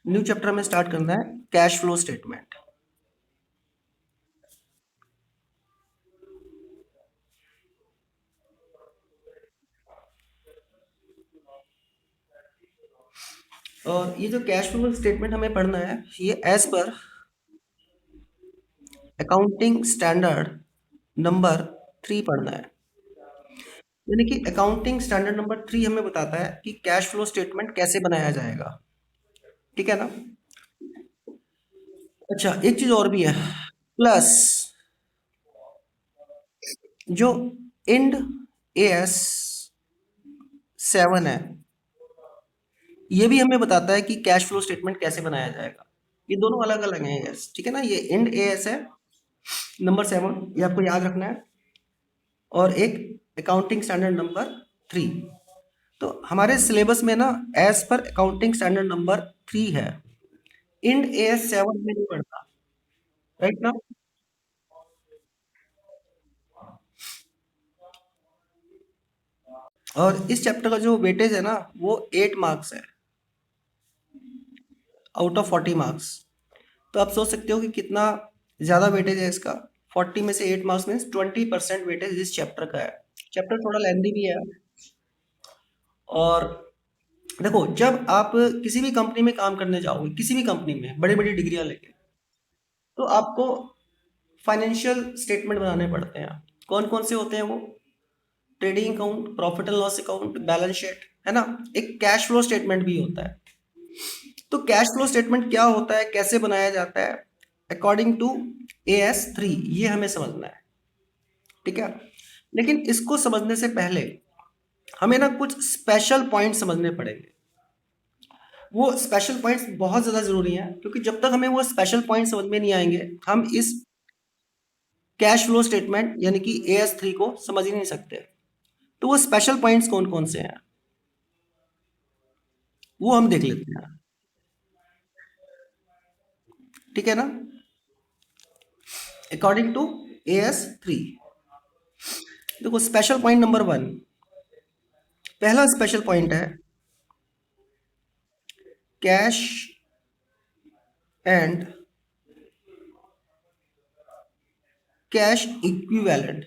New chapter में start करना है कैश फ्लो स्टेटमेंट। और ये जो कैश फ्लो स्टेटमेंट हमें पढ़ना है ये as per accounting standard number 3 पढ़ना है। यानी कि अकाउंटिंग स्टैंडर्ड नंबर 3 हमें बताता है कि कैश फ्लो स्टेटमेंट कैसे बनाया जाएगा। ठीक है ना। अच्छा, एक चीज और भी है, प्लस जो इंड एएस 7 है, ये भी हमें बताता है कि कैश फ्लो स्टेटमेंट कैसे बनाया जाएगा। ये दोनों अलग अलग हैं, यस ठीक है ना। ये इंड एएस है नंबर 7, ये आपको याद रखना है। और एक अकाउंटिंग स्टैंडर्ड नंबर 3। तो हमारे सिलेबस में ना as per accounting standard number 3 है, इंड एएस 7 में नहीं पढ़ता। राइट ना। और इस चैप्टर का जो वेटेज है ना वो 8 मार्क्स है आउट ऑफ 40 मार्क्स। तो आप सोच सकते हो कि कितना ज़्यादा वेटेज है इसका। 40 में से 8 मार्क्स मीन्स 20% वेटेज इस चैप्टर का है। चैप्टर थोड़ा लेंदी भी है। और देखो, जब आप किसी भी कंपनी में काम करने जाओगे, किसी भी कंपनी में बड़ी बड़ी डिग्रियां लेके, तो आपको फाइनेंशियल स्टेटमेंट बनाने पड़ते हैं। कौन कौन से होते हैं वो? Trading account, profit and loss account, balance sheet, है ना। एक कैश फ्लो स्टेटमेंट भी होता है। तो कैश फ्लो स्टेटमेंट क्या होता है, कैसे बनाया जाता है, अकॉर्डिंग टू AS3, ये हमें समझना है। ठीक है। लेकिन इसको समझने से पहले हमें ना कुछ स्पेशल पॉइंट समझने पड़ेंगे। वो स्पेशल पॉइंट्स बहुत ज़्यादा ज़रूरी हैं, क्योंकि जब तक हमें वो स्पेशल पॉइंट समझ में नहीं आएंगे हम इस कैश फ्लो स्टेटमेंट यानी कि AS3 को समझ ही नहीं सकते। तो वो स्पेशल पॉइंट्स कौन कौन से हैं वो हम देख लेते हैं। ठीक है ना। अकॉर्डिंग टू AS3, देखो स्पेशल पॉइंट नंबर 1, पहला स्पेशल पॉइंट है cash and cash equivalent.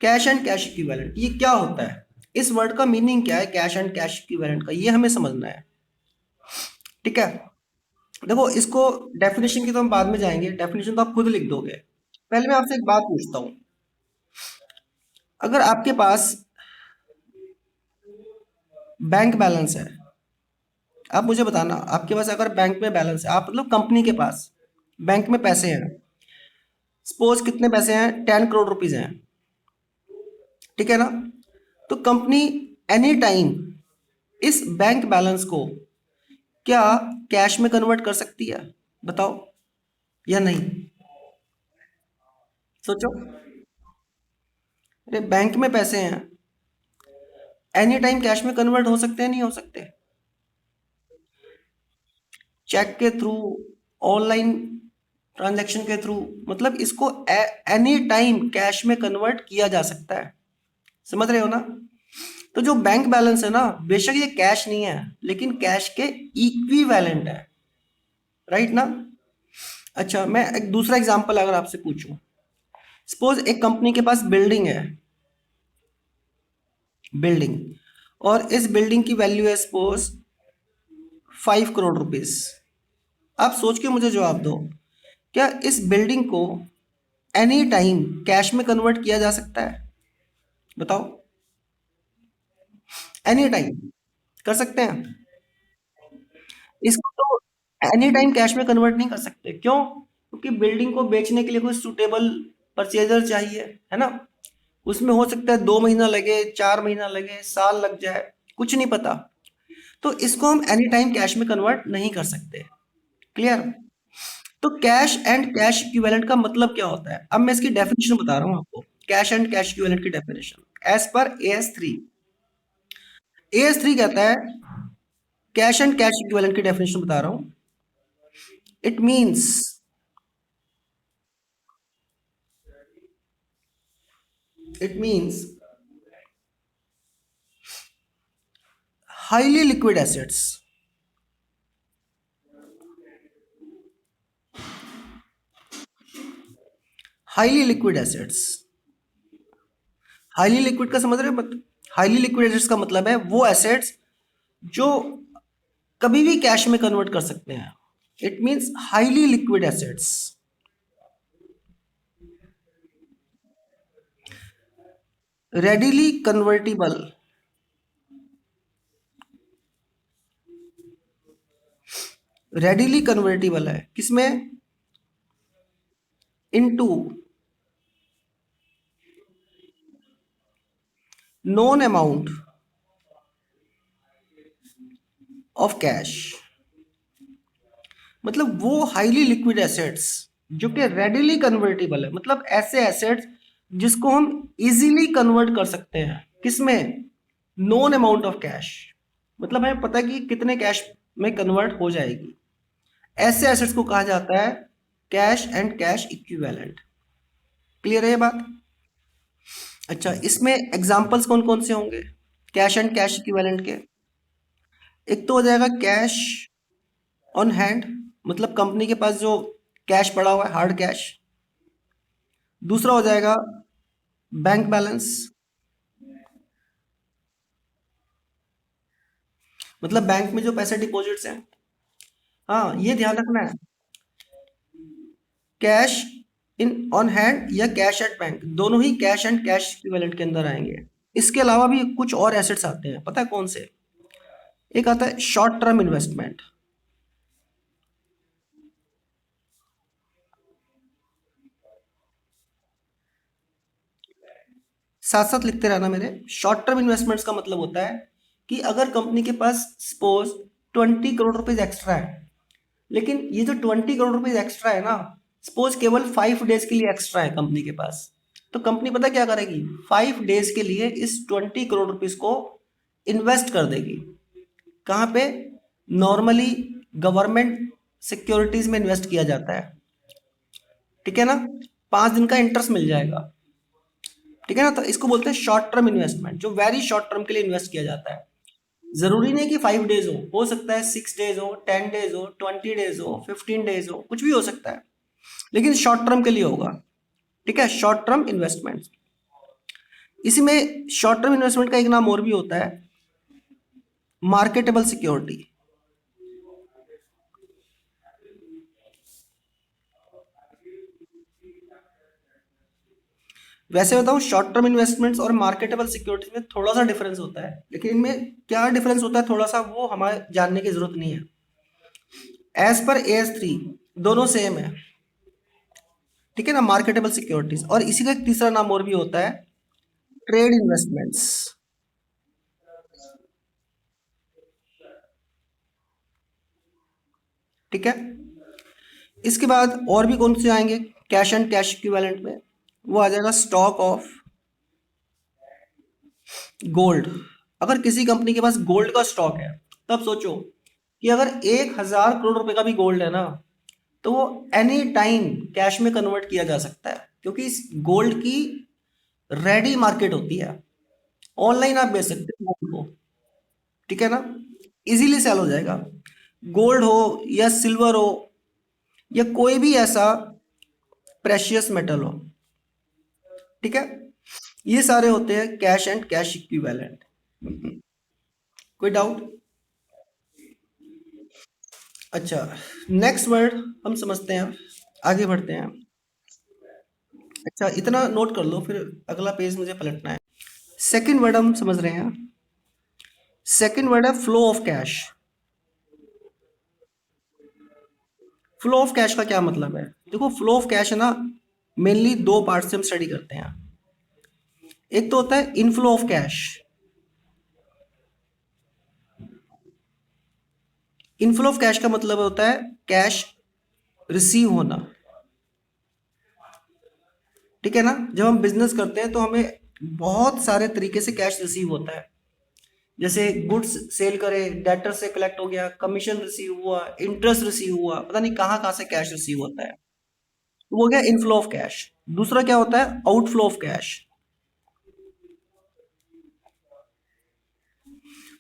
Cash and cash equivalent ये क्या होता है, इस वर्ड का मीनिंग क्या है, कैश एंड कैश इक्विवेलेंट का, ये हमें समझना है। ठीक है। देखो इसको डेफिनेशन की तो हम बाद में जाएंगे, डेफिनेशन तो आप खुद लिख दोगे। पहले मैं आपसे एक बात पूछता हूँ, अगर आपके पास बैंक बैलेंस है, आप मुझे बताना, आपके पास अगर बैंक में बैलेंस है, आप मतलब कंपनी के पास बैंक में पैसे हैं, सपोज कितने पैसे हैं, 10 करोड़ रुपीज हैं। ठीक है ना। तो कंपनी एनी टाइम इस बैंक बैलेंस को क्या कैश में कन्वर्ट कर सकती है? बताओ, या नहीं? सोचो। अरे बैंक में पैसे हैं, एनी टाइम कैश में कन्वर्ट हो सकते हैं, नहीं हो सकते? चेक के थ्रू, ऑनलाइन ट्रांजैक्शन के थ्रू, मतलब इसको एनी टाइम कैश में कन्वर्ट किया जा सकता है। समझ रहे हो ना। तो जो बैंक बैलेंस है ना, बेशक ये कैश नहीं है लेकिन कैश के इक्विवेलेंट है। राइट ना। अच्छा, मैं एक दूसरा एग्जांपल अगर आपसे पूछूं, सपोज एक कंपनी के पास बिल्डिंग है, बिल्डिंग, और इस बिल्डिंग की वैल्यू है सपोज 5 करोड़ रुपीस। आप सोच के मुझे जवाब दो, क्या इस बिल्डिंग को एनी टाइम कैश में कन्वर्ट किया जा सकता है? बताओ। एनी टाइम कर सकते हैं? इसको तो एनी टाइम कैश में कन्वर्ट नहीं कर सकते, क्यों? क्योंकि बिल्डिंग को बेचने के लिए कोई सुटेबल परचेजर चाहिए, है ना। उसमें हो सकता है 2 महीना लगे, 4 महीना लगे, साल लग जाए, कुछ नहीं पता। तो इसको हम एनी टाइम कैश में कन्वर्ट नहीं कर सकते। क्लियर। तो कैश एंड कैश इक्विवेलेंट का मतलब क्या होता है, अब मैं इसकी डेफिनेशन बता रहा हूँ आपको। कैश एंड कैश इक्विवेलेंट की डेफिनेशन एज पर AS3। AS3 कहता है, कैश एंड कैश इक्विवेलेंट की डेफिनेशन बता रहा हूँ। It means, it means highly liquid assets, highly liquid assets, highly liquid का समझ रहे हो? हाईली लिक्विड एसेट्स का मतलब है वो एसेट्स जो कभी भी कैश में कन्वर्ट कर सकते हैं। It means highly liquid assets. Readily convertible, readily convertible है किसमें? Into known amount of cash. मतलब वो हाईली लिक्विड एसेट्स जो कि रेडिली कन्वर्टिबल है, मतलब ऐसे एसेट्स जिसको हम इजीली कन्वर्ट कर सकते हैं किसमें? नोन अमाउंट ऑफ कैश, मतलब हमें पता है कि कितने कैश में कन्वर्ट हो जाएगी। ऐसे एसेट्स को कहा जाता है cash and cash equivalent. Clear है ये बात? अच्छा, इसमें एग्जांपल्स कौन कौन से होंगे कैश एंड कैश इक्विवेलेंट के? एक तो हो जाएगा कैश ऑन हैंड, मतलब कंपनी के पास जो कैश पड़ा हुआ है, हार्ड कैश। दूसरा हो जाएगा बैंक बैलेंस, मतलब बैंक में जो पैसे डिपॉजिट्स हैं। हाँ, ये ध्यान रखना है, कैश इन ऑन हैंड या कैश एट बैंक, दोनों ही कैश एंड कैश इक्विवेलेंट के अंदर आएंगे। इसके अलावा भी कुछ और एसेट्स आते हैं, पता है कौन से? एक आता है शॉर्ट टर्म इन्वेस्टमेंट। साथ साथ लिखते रहना मेरे। शॉर्ट टर्म इन्वेस्टमेंट्स का मतलब होता है कि अगर कंपनी के पास सपोज 20 करोड़ रुपीज एक्स्ट्रा है, लेकिन ये जो 20 करोड़ रुपीज एक्स्ट्रा है ना, सपोज केवल 5 डेज के लिए एक्स्ट्रा है कंपनी के पास, तो कंपनी पता क्या करेगी? 5 डेज के लिए इस 20 करोड़ रुपीज को इन्वेस्ट कर देगी। कहाँ पे? नॉर्मली गवर्नमेंट सिक्योरिटीज में इन्वेस्ट किया जाता है, ठीक है ना? 5 दिन का इंटरेस्ट मिल जाएगा, ठीक है ना? तो इसको बोलते हैं शॉर्ट टर्म इन्वेस्टमेंट, जो वेरी शॉर्ट टर्म के लिए इन्वेस्ट किया जाता है। जरूरी नहीं कि 5 डेज हो सकता है 6 डेज हो, 10 डेज हो, 20 डेज हो, 15 डेज हो, कुछ भी हो सकता है, लेकिन शॉर्ट टर्म के लिए होगा। ठीक है, शॉर्ट टर्म इन्वेस्टमेंट। इसी में शॉर्ट टर्म इन्वेस्टमेंट का एक नाम और भी होता है, मार्केटेबल सिक्योरिटी। वैसे बताऊं, शॉर्ट टर्म इन्वेस्टमेंट्स और मार्केटेबल सिक्योरिटीज में थोड़ा सा डिफरेंस होता है, लेकिन इनमें क्या डिफरेंस होता है थोड़ा सा, वो हमारे जानने की जरूरत नहीं है। एज पर AS3 दोनों सेम है, ठीक है ना? मार्केटेबल सिक्योरिटीज, और इसी का एक तीसरा नाम और भी होता है, ट्रेड इन्वेस्टमेंट्स। ठीक है, इसके बाद और भी कौन से आएंगे कैश एंड कैश इक्विवेलेंट में? वो आ जाएगा स्टॉक ऑफ गोल्ड। अगर किसी कंपनी के पास गोल्ड का स्टॉक है, तब सोचो कि अगर 1,000 करोड़ रुपए का भी गोल्ड है ना, तो वो एनी टाइम कैश में कन्वर्ट किया जा सकता है, क्योंकि इस गोल्ड की रेडी मार्केट होती है। ऑनलाइन आप बेच सकते हो गोल्ड को, ठीक है ना? इजीली सेल हो जाएगा। गोल्ड हो या सिल्वर हो या कोई भी ऐसा प्रेशियस मेटल हो, ठीक है? ये सारे होते हैं कैश एंड कैश इक्विवेलेंट। कोई डाउट? अच्छा, नेक्स्ट वर्ड हम समझते हैं, आगे बढ़ते हैं। अच्छा, इतना नोट कर लो, फिर अगला पेज मुझे पलटना है। सेकंड वर्ड हम समझ रहे हैं। सेकंड वर्ड है flow of cash. Flow of cash का क्या मतलब है? देखो, फ्लो ऑफ कैश है ना, मेनली दो पार्ट से हम स्टडी करते हैं। एक तो होता है inflow of cash. Inflow of cash का मतलब होता है कैश रिसीव होना, ठीक है ना? जब हम बिजनेस करते हैं तो हमें बहुत सारे तरीके से कैश रिसीव होता है, जैसे गुड्स सेल करे, डेटर से कलेक्ट हो गया, कमीशन रिसीव हुआ, इंटरेस्ट रिसीव हुआ, पता नहीं कहाँ कहाँ से कैश रिसीव होता है। तो वो हो गया इनफ्लो ऑफ कैश। दूसरा क्या होता है? Outflow of cash.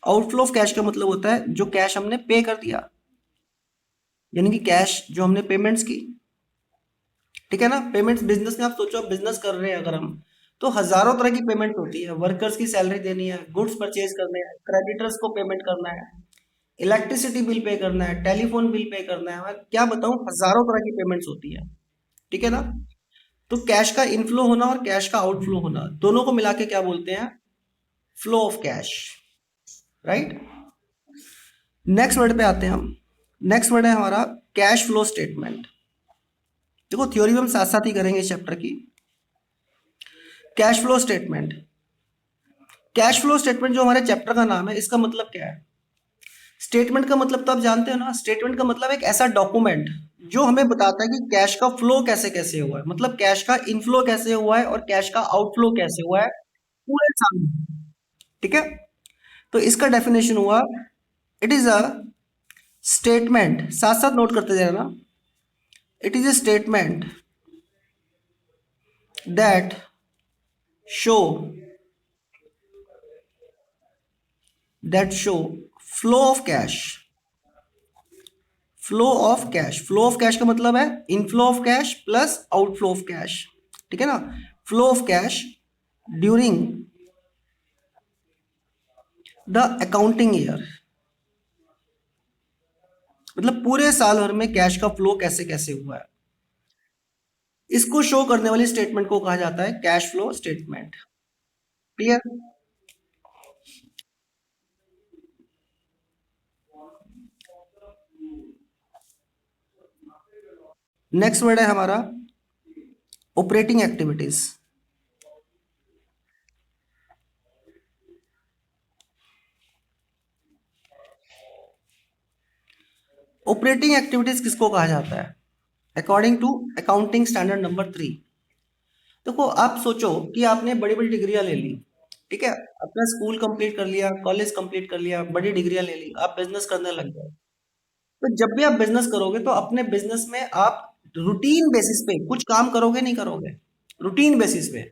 Outflow of cash का मतलब होता है जो कैश हमने पे कर दिया, यानी कि कैश जो हमने पेमेंट्स की, ठीक है ना। पेमेंट्स बिजनेस में, आप सोचो आप बिजनेस कर रहे हैं अगर हम, तो हजारों तरह की पेमेंट होती है। वर्कर्स की सैलरी देनी है, गुड्स परचेज करने हैं, क्रेडिटर्स को पेमेंट करना है, इलेक्ट्रिसिटी बिल पे करना है, टेलीफोन बिल पे करना है, मैं क्या बताऊं, हजारों तरह की पेमेंट्स होती है, ठीक है ना। तो कैश का इनफ्लो होना और कैश का आउटफ्लो होना, दोनों को मिला के क्या बोलते हैं, flow of cash, right. Next word पे आते हैं हम। नेक्स्ट वर्ड है हमारा कैश फ्लो स्टेटमेंट। देखो थ्योरी हम साथ साथ ही करेंगे इस चैप्टर की। Cash flow statement, cash flow statement जो हमारे चैप्टर का नाम है, इसका मतलब क्या है। स्टेटमेंट का मतलब तो आप जानते हो ना, स्टेटमेंट का मतलब एक ऐसा डॉक्यूमेंट जो हमें बताता है कि कैश का फ्लो कैसे कैसे हुआ है, मतलब कैश का इनफ्लो कैसे हुआ है और कैश का आउटफ्लो कैसे हुआ है पूरे साल में, ठीक है। तो इसका डेफिनेशन हुआ, इट इज अ स्टेटमेंट, साथ साथ नोट करते जाना, it is a statement that show flow of cash, flow of cash का मतलब है inflow of cash plus outflow of cash, ठीक है ना। Flow of cash during the accounting year, मतलब पूरे साल भर में कैश का फ्लो कैसे कैसे हुआ है, इसको शो करने वाली स्टेटमेंट को कहा जाता है cash flow statement. Clear. Next word है हमारा ऑपरेटिंग एक्टिविटीज। ऑपरेटिंग एक्टिविटीज किसको कहा जाता है, according to accounting standard number 3। देखो आप सोचो कि आपने बड़ी बड़ी डिग्रियां ले ली, ठीक है, अपना स्कूल कंप्लीट कर लिया, कॉलेज कंप्लीट कर लिया, बड़ी डिग्रियां ले ली, आप बिजनेस करने लग गए। तो जब भी आप बिजनेस करोगे तो अपने बिजनेस में आप रूटीन बेसिस पे कुछ काम करोगे नहीं करोगे, रूटीन बेसिस पे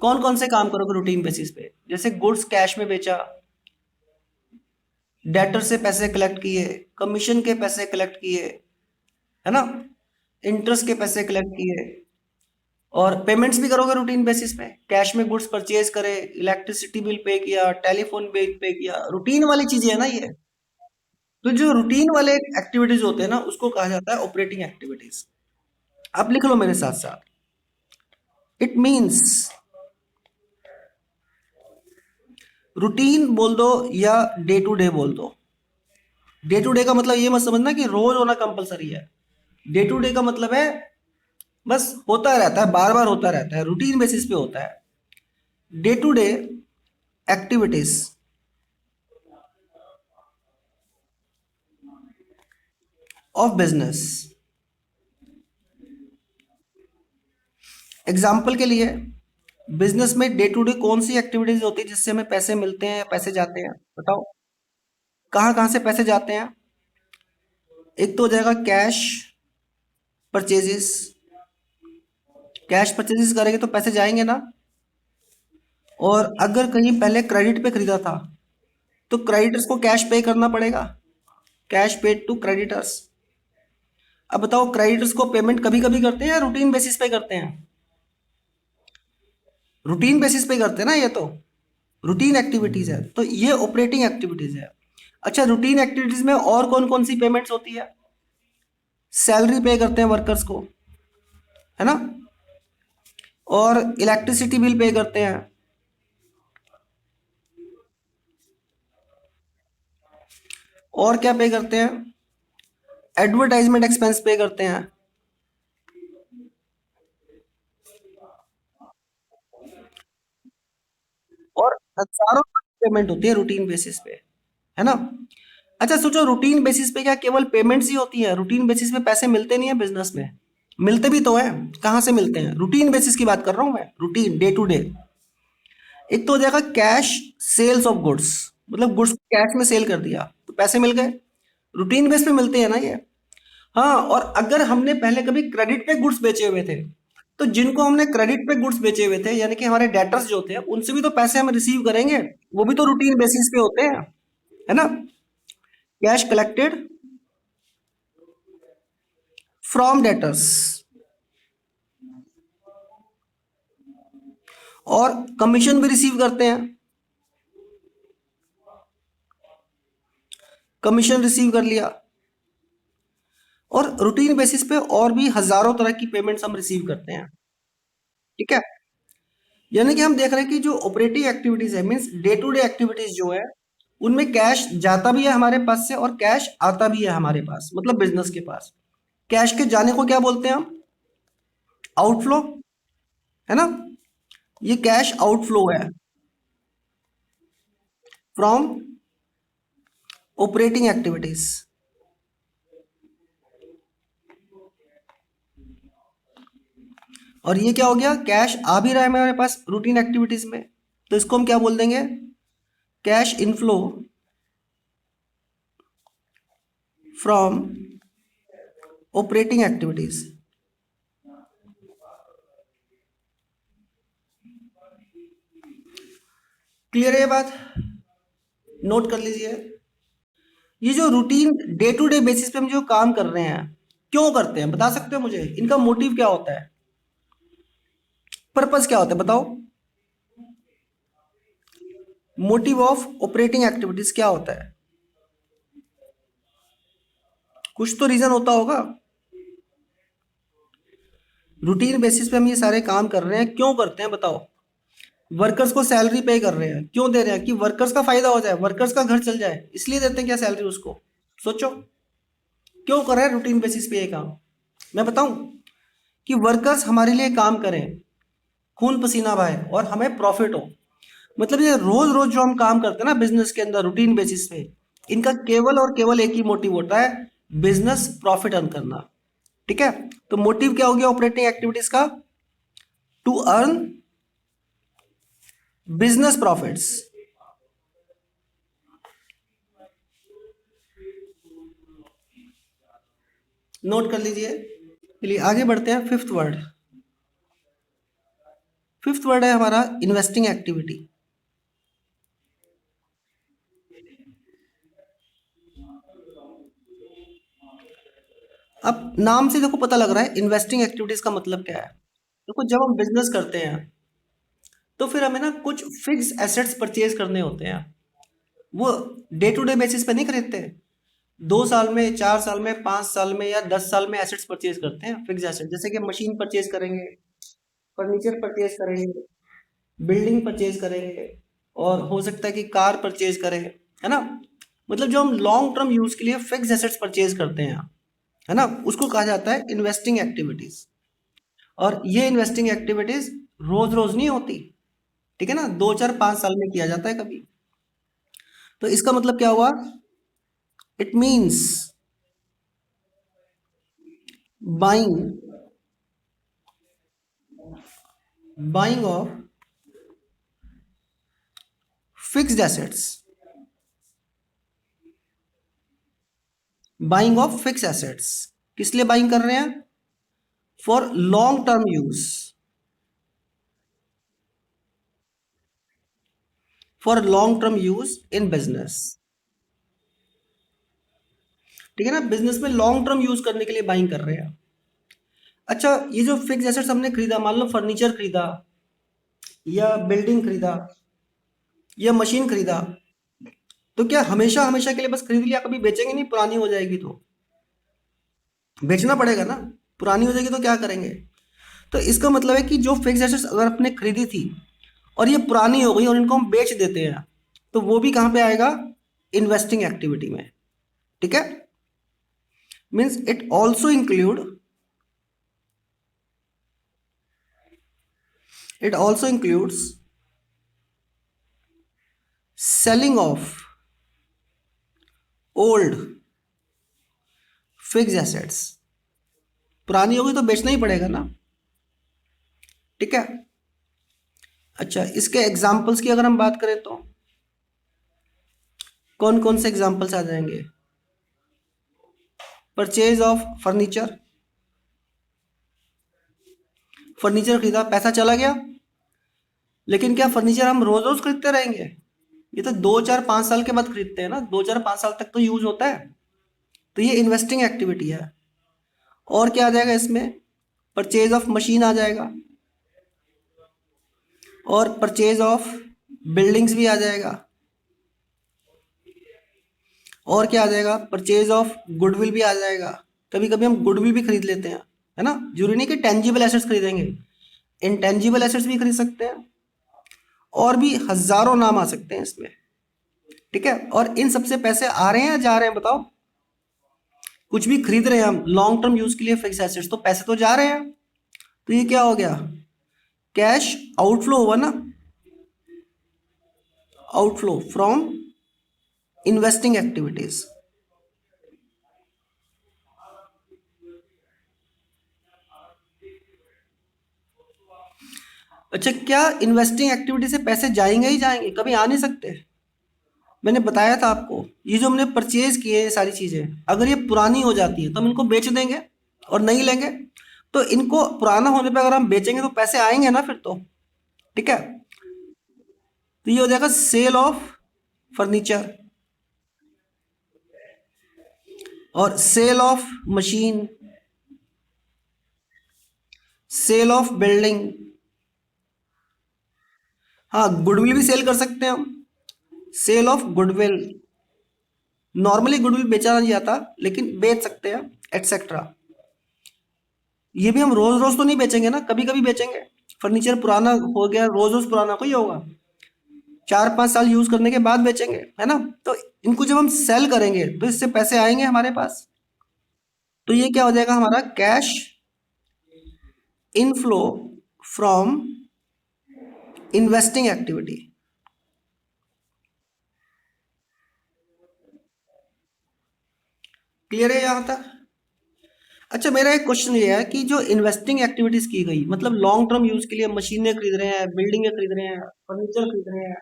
कौन कौन से काम करोगे रूटीन बेसिस पे, जैसे गुड्स कैश में बेचा, डेटर से पैसे कलेक्ट किए, कमीशन के पैसे कलेक्ट किए, है ना, इंटरेस्ट के पैसे कलेक्ट किए, और पेमेंट्स भी करोगे रूटीन बेसिस पे, कैश में गुड्स परचेज करे, इलेक्ट्रिसिटी बिल पे किया, टेलीफोन बिल पे किया, रूटीन वाली चीजें है ना ये। तो जो रूटीन वाले एक्टिविटीज होते हैं ना, उसको कहा जाता है ऑपरेटिंग एक्टिविटीज। आप लिख लो मेरे साथ साथ, इट मीन्स, रूटीन बोल दो या डे टू डे बोल दो। डे टू डे का मतलब ये मत समझना कि रोज होना कंपलसरी है, डे टू डे का मतलब है बस होता रहता है, बार बार होता रहता है, रूटीन बेसिस पे होता है। Day to day activities of business. Example के लिए, बिजनेस में डे टू डे कौन सी एक्टिविटीज होती है जिससे हमें पैसे मिलते हैं या पैसे जाते हैं, बताओ। कहाँ कहाँ से पैसे जाते हैं, एक तो हो जाएगा कैश परचेजेस, कैश परचेजेस करेंगे तो पैसे जाएंगे ना। और अगर कहीं पहले क्रेडिट पे खरीदा था तो क्रेडिटर्स को कैश पे करना पड़ेगा, कैश पेड टू क्रेडिटर्स। अब बताओ क्रेडिटर्स को पेमेंट कभी कभी करते हैं या रूटीन बेसिस पे करते हैं, रूटीन बेसिस पे करते हैं ना, ये तो रूटीन एक्टिविटीज है, तो ये ऑपरेटिंग एक्टिविटीज है। अच्छा रूटीन एक्टिविटीज में और कौन कौन सी पेमेंट्स होती है, सैलरी पे करते हैं वर्कर्स को, है ना, और इलेक्ट्रिसिटी बिल पे करते हैं, और क्या पे करते हैं, एडवर्टाइजमेंट एक्सपेंस पे करते हैं, और हजारों पेमेंट होती है रूटीन बेसिस पे, है ना। अच्छा सोचो रूटीन बेसिस पे क्या केवल पेमेंट्स ही होती है, रूटीन बेसिस पे पैसे मिलते नहीं है बिजनेस में, मिलते भी तो है, कहाँ से मिलते हैं, रूटीन बेसिस की बात कर रहा हूँ मैं, रूटीन डे टू डे। एक तो हो जाएगा कैश सेल्स ऑफ गुड्स, मतलब गुड्स कैश में सेल कर दिया तो पैसे मिल गए, रूटीन बेस पे मिलते हैं ना ये। हाँ, और अगर हमने पहले कभी क्रेडिट पे गुड्स बेचे हुए थे तो जिनको हमने क्रेडिट पे गुड्स बेचे हुए थे, यानी कि हमारे डेटर्स जो थे, उनसे भी तो पैसे हम रिसीव करेंगे, वो भी तो रूटीन बेसिस पे होते हैं, है ना। कैश कलेक्टेड फ्रॉम डेटर्स, और कमीशन भी रिसीव करते हैं, कमीशन रिसीव कर लिया, और रूटीन बेसिस पे और भी हजारों तरह की पेमेंट्स हम रिसीव करते हैं, ठीक है। यानी कि हम देख रहे हैं कि जो ऑपरेटिंग एक्टिविटीज है, means day to day activities जो है, उनमें कैश जाता भी है हमारे पास से और कैश आता भी है हमारे पास, मतलब बिजनेस के पास। कैश के जाने को क्या बोलते हैं हम? आउटफ्लो, है ना। ये कैश आउटफ्लो है फ्रॉम ऑपरेटिंग एक्टिविटीज। और ये क्या हो गया? कैश आ भी रहा है हमारे पास रूटीन एक्टिविटीज में, तो इसको हम क्या बोल देंगे? Cash inflow from operating activities. Clear है ये बात? नोट कर लीजिए। ये जो routine day to day basis पे हम जो काम कर रहे हैं, क्यों करते हैं बता सकते हो मुझे? इनका मोटिव क्या होता है, पर्पस क्या होता है, बताओ। मोटिव ऑफ ऑपरेटिंग एक्टिविटीज क्या होता है? कुछ तो रीजन होता होगा। रूटीन बेसिस पे हम ये सारे काम कर रहे हैं, क्यों करते हैं बताओ। वर्कर्स को सैलरी पे कर रहे हैं, क्यों दे रहे हैं? कि वर्कर्स का फायदा हो जाए, वर्कर्स का घर चल जाए, इसलिए देते हैं क्या सैलरी उसको? सोचो, क्यों कर रहे हैं रूटीन बेसिस पे ये काम? मैं बताऊं, कि वर्कर्स हमारे लिए काम करें, खून पसीना बहाए और हमें प्रॉफिट हो। मतलब ये रोज रोज जो हम काम करते हैं ना बिजनेस के अंदर रूटीन बेसिस पे, इनका केवल और केवल एक ही मोटिव होता है, बिजनेस प्रॉफिट अर्न करना, ठीक है। तो मोटिव क्या हो गया ऑपरेटिंग एक्टिविटीज का? To earn business profits. Note कर लीजिए। चलिए आगे बढ़ते हैं। फिफ्थ वर्ड, फिफ्थ वर्ड है हमारा इन्वेस्टिंग एक्टिविटी। अब नाम से देखो पता लग रहा है इन्वेस्टिंग एक्टिविटीज का मतलब क्या है। देखो जब हम बिजनेस करते हैं, तो फिर हमें ना कुछ फिक्स एसेट्स परचेज करने होते हैं। वो डे टू डे बेसिस पे नहीं खरीदते, 2 साल में, 4 साल में, 5 साल में या 10 साल में एसेट्स परचेज करते हैं, फिक्स एसेट। जैसे कि मशीन परचेज करेंगे, फर्नीचर परचेज करेंगे, बिल्डिंग परचेज करेंगे, और हो सकता है कि कार परचेज करें, है ना। मतलब जो हम लॉन्ग टर्म यूज के लिए फिक्स एसेट्स परचेज करते हैं, है ना, उसको कहा जाता है इन्वेस्टिंग एक्टिविटीज। और ये इन्वेस्टिंग एक्टिविटीज रोज रोज नहीं होती, ठीक है ना, 2 4 5 साल में किया जाता है कभी। तो इसका मतलब क्या हुआ? It means buying, buying of fixed assets, buying of fix assets. किस लिए बाइंग कर रहे हैं? For long term use, for long term use in business, ठीक है ना। बिजनेस में लॉन्ग टर्म यूज करने के लिए बाइंग कर रहे हैं। अच्छा, ये जो फिक्स एसेट्स हमने खरीदा, मान लो फर्नीचर खरीदा, या बिल्डिंग खरीदा, या मशीन खरीदा, तो क्या हमेशा हमेशा के लिए बस खरीद लिया, कभी बेचेंगे नहीं? पुरानी हो जाएगी तो बेचना पड़ेगा ना, पुरानी हो जाएगी तो क्या करेंगे? तो इसका मतलब है कि जो फिक्स एसेट्स अगर आपने खरीदी थी और ये पुरानी हो गई और इनको हम बेच देते हैं, तो वो भी कहाँ पे आएगा? इन्वेस्टिंग एक्टिविटी में, ठीक है। Means it also include, it also includes selling of old fixed assets। पुरानी होगी तो बेचना ही पड़ेगा ना, ठीक है। अच्छा, इसके एग्जाम्पल्स की अगर हम बात करें तो कौन कौन से एग्जाम्पल्स आ जाएंगे? परचेज ऑफ फर्नीचर, फर्नीचर खरीदा, पैसा चला गया, लेकिन क्या फर्नीचर हम रोज रोज खरीदते रहेंगे? ये तो 2 4 5 साल के बाद खरीदते हैं ना, 2 4 5 साल तक तो यूज होता है। तो ये इन्वेस्टिंग एक्टिविटी है। और क्या आ जाएगा इसमें? परचेज ऑफ मशीन आ जाएगा, और परचेज ऑफ बिल्डिंग्स भी आ जाएगा, और क्या आ जाएगा? परचेज ऑफ गुडविल भी आ जाएगा। कभी कभी हम गुडविल भी खरीद लेते हैं, है ना? जरूरी नहीं कि टेंजिबल एसेट्स खरीदेंगे, इनटेंजिबल एसेट्स भी खरीद सकते हैं, और भी हजारों नाम आ सकते हैं इसमें। ठीक है, और इन सबसे पैसे आ रहे हैं या जा रहे हैं बताओ? कुछ भी खरीद रहे हैं हम लॉन्ग टर्म यूज के लिए फिक्स एसेट्स, तो पैसे तो जा रहे हैं। तो ये क्या हो गया? कैश आउटफ्लो हुआ ना, आउटफ्लो फ्रॉम इन्वेस्टिंग एक्टिविटीज। अच्छा, क्या इन्वेस्टिंग एक्टिविटी से पैसे जाएंगे ही जाएंगे? कभी आ नहीं सकते। मैंने बताया था आपको, ये जो हमने परचेज किए ये सारी चीजें, अगर ये पुरानी हो जाती है तो हम इनको बेच देंगे और नहीं लेंगे। तो इनको पुराना होने पे अगर हम बेचेंगे तो पैसे आएंगे ना फिर तो। ठीक है, तो ये हो जाएगा सेल ऑफ फर्नीचर, और sale of machine, sale of building. हाँ, गुडविल भी सेल कर सकते हैं हम, sale of goodwill. Normally goodwill बेचा नहीं जाता, लेकिन बेच सकते हैं, एटसेट्रा। ये भी हम रोज रोज तो नहीं बेचेंगे ना, कभी कभी बेचेंगे। फर्नीचर पुराना हो गया, रोज रोज पुराना कोई होगा? 4 5 साल यूज करने के बाद बेचेंगे, है ना? तो इनको जब हम सेल करेंगे तो इससे पैसे आएंगे हमारे पास। तो ये क्या हो जाएगा हमारा? Cash inflow from investing activity. Clear है यहाँ तक? अच्छा, मेरा एक क्वेश्चन ये है कि जो इन्वेस्टिंग एक्टिविटीज की गई, मतलब लॉन्ग टर्म यूज के लिए मशीनें खरीद रहे हैं, बिल्डिंगें खरीद रहे हैं, फर्नीचर खरीद रहे हैं,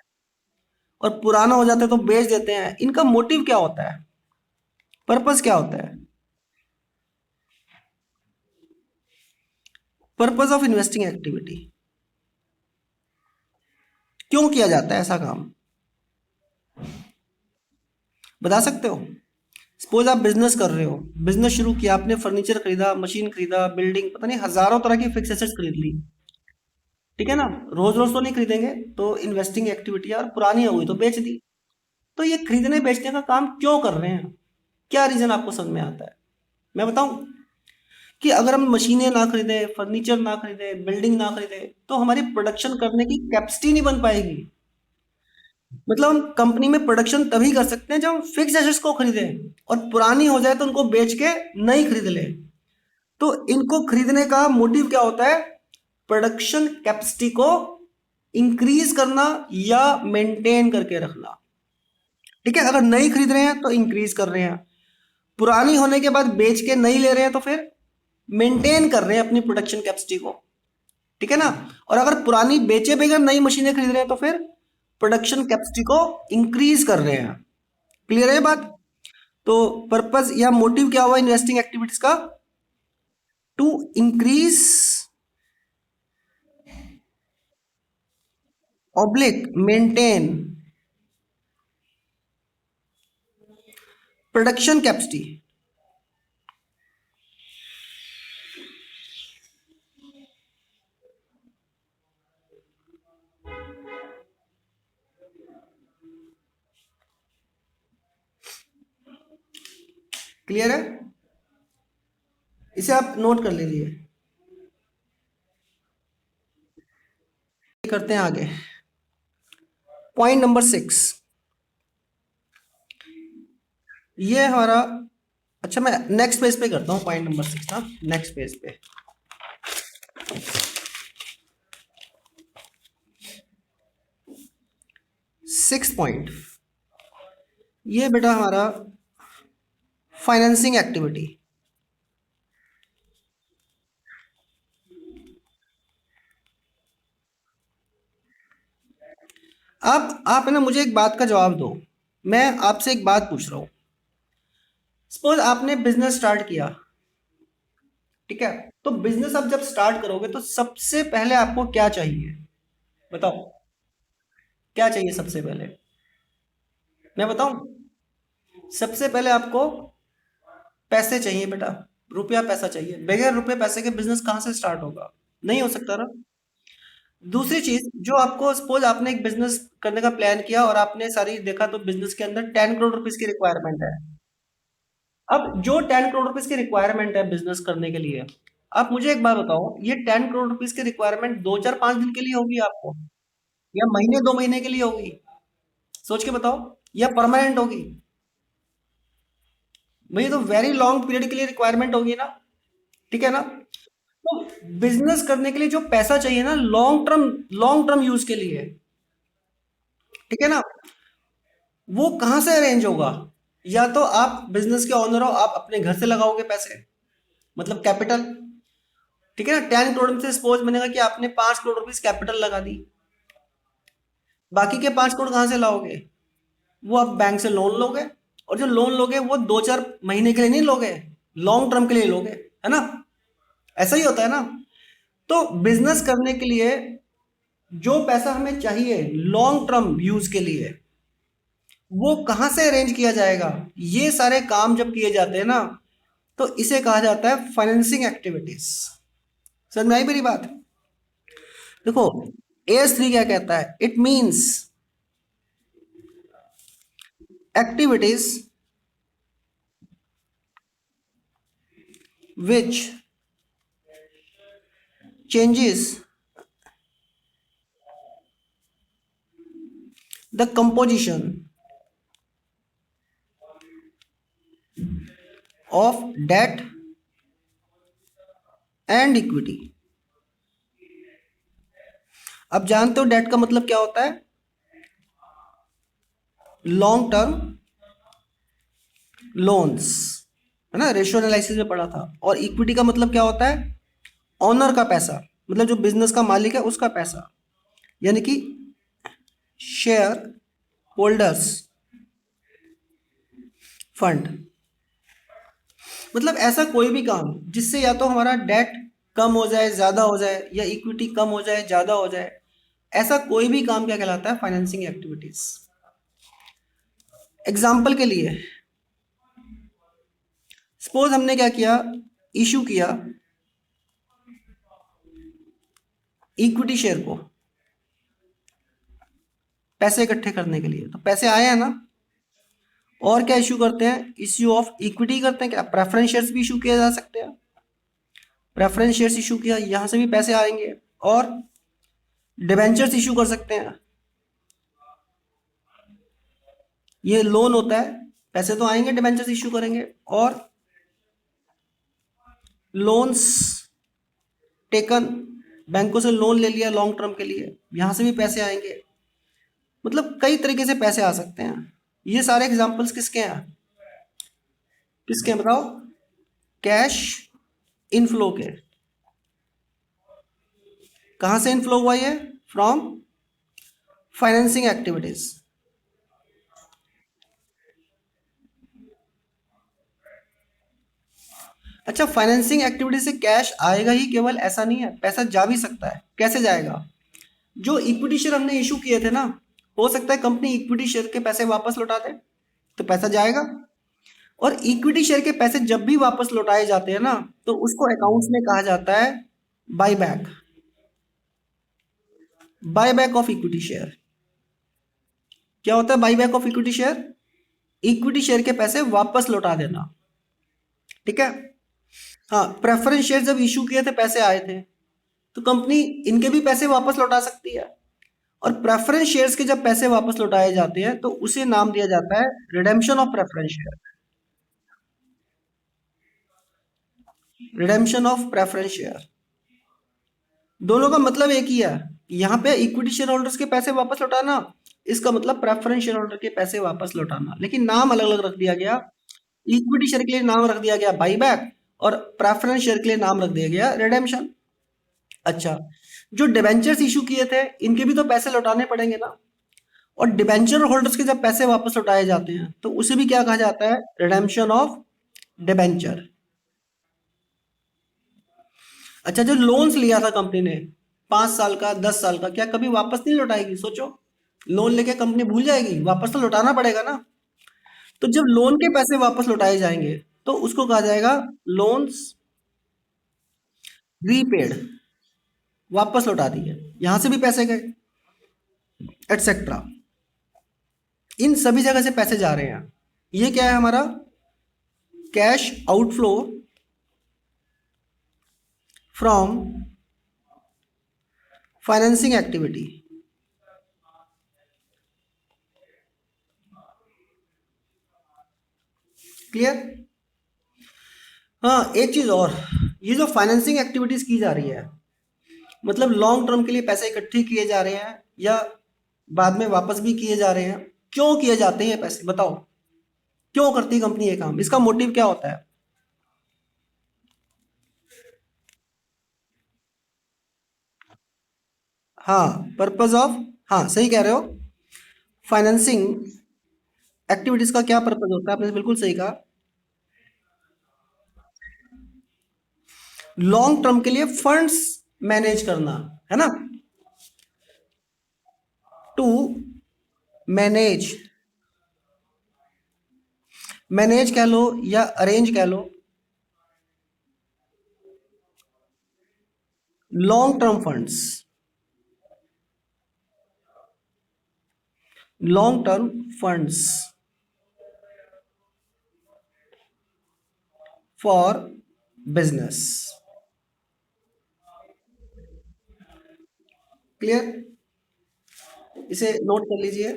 और पुराना हो जाता है तो बेच देते हैं, इनका मोटिव क्या होता है? पर्पस क्या होता है? पर्पस ऑफ इन्वेस्टिंग एक्टिविटी, क्यों किया जाता है ऐसा काम? बता सकते हो? सपोज आप बिजनेस कर रहे हो, बिजनेस शुरू किया आपने, फर्नीचर खरीदा, मशीन खरीदा, बिल्डिंग, पता नहीं हजारों तरह की फिक्स एसेट्स खरीद ली। ठीक है ना? रोज रोज तो नहीं खरीदेंगे, तो इन्वेस्टिंग एक्टिविटी है, और पुरानी हो गई तो बेच दी। तो ये खरीदने बेचने का काम क्यों कर रहे हैं? क्या रीजन आपको समझ में आता है? मैं बताऊं कि अगर हम मशीनें ना खरीदे, फर्नीचर ना खरीदे, बिल्डिंग ना खरीदे, तो हमारी प्रोडक्शन करने की कैपेसिटी नहीं बन पाएगी। मतलब हम कंपनी में प्रोडक्शन तभी कर सकते हैं जब हम फिक्स एसेट्स को खरीदें, और पुरानी हो जाए तो उनको बेच के नई खरीद ले। तो इनको खरीदने का मोटिव क्या होता है? प्रोडक्शन कैपेसिटी को इंक्रीज करना या मेंटेन करके रखना। ठीक है, अगर नई खरीद रहे हैं तो इंक्रीज कर रहे हैं, पुरानी होने के बाद बेच के नई ले रहे हैं तो फिर मेंटेन कर रहे हैं अपनी प्रोडक्शन कैपेसिटी को। ठीक है ना? और अगर पुरानी बेचे बगैर नई मशीनें खरीद रहे हैं तो फिर प्रोडक्शन कैपेसिटी को इंक्रीज कर रहे हैं। क्लियर है ये बात? तो पर्पस या मोटिव क्या हुआ इन्वेस्टिंग एक्टिविटीज का? To increase oblique maintain production capacity. Clear है? इसे आप नोट कर लीजिए। करते हैं आगे, पॉइंट नंबर 6। ये हमारा, अच्छा मैं नेक्स्ट पेज पे करता हूँ पॉइंट नंबर 6 ना, नेक्स्ट पेज पे। 6 पॉइंट, ये बेटा हमारा फाइनेंसिंग एक्टिविटी। अब आप है ना मुझे एक बात का जवाब दो, मैं आपसे एक बात पूछ रहा हूँ। सपोज आपने बिजनेस स्टार्ट किया, ठीक है। तो बिजनेस आप जब स्टार्ट करोगे तो सबसे पहले आपको क्या चाहिए, बताओ, क्या चाहिए सबसे पहले? मैं बताऊं? सबसे पहले आपको पैसे चाहिए बेटा, रुपया पैसा चाहिए। बगैर रुपए पैसे के बिजनेस कहाँ से स्टार्ट होगा? नहीं हो सकता ना। दूसरी चीज, जो आपको सपोज आपने एक बिजनेस करने का प्लान किया और आपने सारी देखा तो बिजनेस के अंदर 10 करोड़ रुपीज की रिक्वायरमेंट है। अब जो 10 करोड़ रुपीज की रिक्वायरमेंट है बिजनेस करने के लिए, आप मुझे एक बात बताओ, ये 10 करोड़ रुपीज की रिक्वायरमेंट 2 4 5 दिन के लिए होगी आपको, या महीने 2 महीने के लिए होगी? सोच के बताओ। या परमानेंट होगी? भाई तो वेरी लॉन्ग पीरियड के लिए रिक्वायरमेंट होगी ना, ठीक है ना। तो बिजनेस करने के लिए जो पैसा चाहिए ना, लॉन्ग टर्म यूज के लिए, ठीक है ना, वो कहाँ से अरेंज होगा? या तो आप बिजनेस के ओनर हो, आप अपने घर से लगाओगे पैसे, मतलब कैपिटल, ठीक है ना। 10 करोड़ में से सपोज बनेगा कि आपने 5 करोड़ रुपीज कैपिटल लगा दी, बाकी के 5 करोड़ कहाँ से लाओगे? वो आप बैंक से लोन लोगे, और जो लोन लोगे वो 2 4 महीने के लिए नहीं लोगे, लॉन्ग टर्म के लिए लोगे, है ना। ऐसा ही होता है ना। तो बिजनेस करने के लिए जो पैसा हमें चाहिए लॉन्ग टर्म यूज के लिए, वो कहाँ से अरेंज किया जाएगा? ये सारे काम जब किए जाते हैं ना, तो इसे कहा जाता है फाइनेंसिंग एक्टिविटीज। समझ में आई मेरी बात? देखो, AS3 क्या कहता है? It means activities which changes the composition of debt and equity। अब जानते हो डेट का मतलब क्या होता है? लॉन्ग टर्म लोन्स, है ना, रेशियो एनालिसिस में पढ़ा था। और इक्विटी का मतलब क्या होता है? ऑनर का पैसा, मतलब जो बिजनेस का मालिक है उसका पैसा, यानी कि शेयर होल्डर्स फंड। मतलब ऐसा कोई भी काम जिससे या तो हमारा डेट कम हो जाए, ज्यादा हो जाए, या इक्विटी कम हो जाए, ज्यादा हो जाए, ऐसा कोई भी काम क्या कहलाता है? Financing activities. एग्जाम्पल के लिए, सपोज हमने क्या किया, इशू किया इक्विटी शेयर को पैसे इकट्ठे करने के लिए, तो पैसे आए हैं ना। और क्या इशू करते हैं? इश्यू ऑफ इक्विटी करते हैं। क्या प्रेफरेंस शेयर्स भी इशू किए जा सकते हैं? प्रेफरेंस शेयर्स इशू किया, यहां से भी पैसे आएंगे। और डिबेंचर्स इशू कर सकते हैं, ये लोन होता है, पैसे तो आएंगे, डिबेंचर्स इशू करेंगे। और लोन्स टेकन, बैंकों से लोन ले लिया लॉन्ग टर्म के लिए, यहां से भी पैसे आएंगे। मतलब कई तरीके से पैसे आ सकते हैं। ये सारे एग्जांपल्स किसके हैं? किसके हैं बताओ? कैश इनफ्लो के। कहां से इनफ्लो हुआ ये? From financing activities. अच्छा, फाइनेंसिंग एक्टिविटी से कैश आएगा ही केवल ऐसा नहीं है, पैसा जा भी सकता है। कैसे जाएगा? जो इक्विटी शेयर हमने इशू किए थे ना, हो सकता है कंपनी इक्विटी शेयर के पैसे वापस लौटा दे, तो पैसा जाएगा। और इक्विटी शेयर के पैसे जब भी वापस लौटाए जाते हैं ना, तो उसको अकाउंट्स में कहा जाता है buy back. Buy back of equity share. क्या होता है buy back of equity share? Equity share के पैसे वापस लौटा देना, ठीक है। हाँ, प्रेफरेंस शेयर जब इशू किए थे, पैसे आए थे, तो कंपनी इनके भी पैसे वापस लौटा सकती है। और प्रेफरेंस शेयर्स के जब पैसे वापस लौटाए जाते हैं, तो उसे नाम दिया जाता है redemption of preference share. Redemption of preference share, दोनों का मतलब एक ही है। यहाँ पे इक्विटी शेयर होल्डर्स के पैसे वापस लौटाना, इसका मतलब प्रेफरेंस शेयर होल्डर के पैसे वापस लौटाना, लेकिन नाम अलग अलग रख दिया गया। इक्विटी शेयर के लिए नाम रख दिया गया बाई बैक, और प्रेफरेंस शेयर के लिए नाम रख दिया गया रिडेम्पशन। अच्छा, जो डिबेंचर्स इशू किए थे, इनके भी तो पैसे लौटाने पड़ेंगे ना। और डिबेंचर होल्डर्स के जब पैसे वापस लौटाए जाते हैं, तो उसे भी क्या कहा जाता है? Redemption of debenture. अच्छा, जो लोन्स लिया था कंपनी ने 5 साल का, 10 साल का, क्या कभी वापस नहीं लौटाएगी? सोचो, लोन लेके कंपनी भूल जाएगी? वापस तो लौटाना पड़ेगा ना। तो जब लोन के पैसे वापस लौटाए जाएंगे तो उसको कहा जाएगा लोन्स रीपेड, वापस लौटा दिए। यहां से भी पैसे गए, एटसेट्रा, इन सभी जगह से पैसे जा रहे हैं। ये क्या है हमारा? Cash outflow from financing activity. Clear? हाँ, एक चीज और, ये जो फाइनेंसिंग एक्टिविटीज की जा रही है, मतलब लॉन्ग टर्म के लिए पैसे इकट्ठे किए जा रहे हैं या बाद में वापस भी किए जा रहे हैं। क्यों किए जाते हैं ये पैसे, बताओ? क्यों करती है कंपनी ये काम? इसका मोटिव क्या होता है? हाँ, पर्पज ऑफ, हाँ सही कह रहे हो। फाइनेंसिंग एक्टिविटीज का क्या पर्पज होता है? आपने बिल्कुल सही कहा। लॉन्ग टर्म के लिए फंड्स मैनेज करना, है ना? टू मैनेज, मैनेज कह लो या अरेंज कह लो, long term funds, long term funds for business. Clear? इसे नोट कर लीजिए।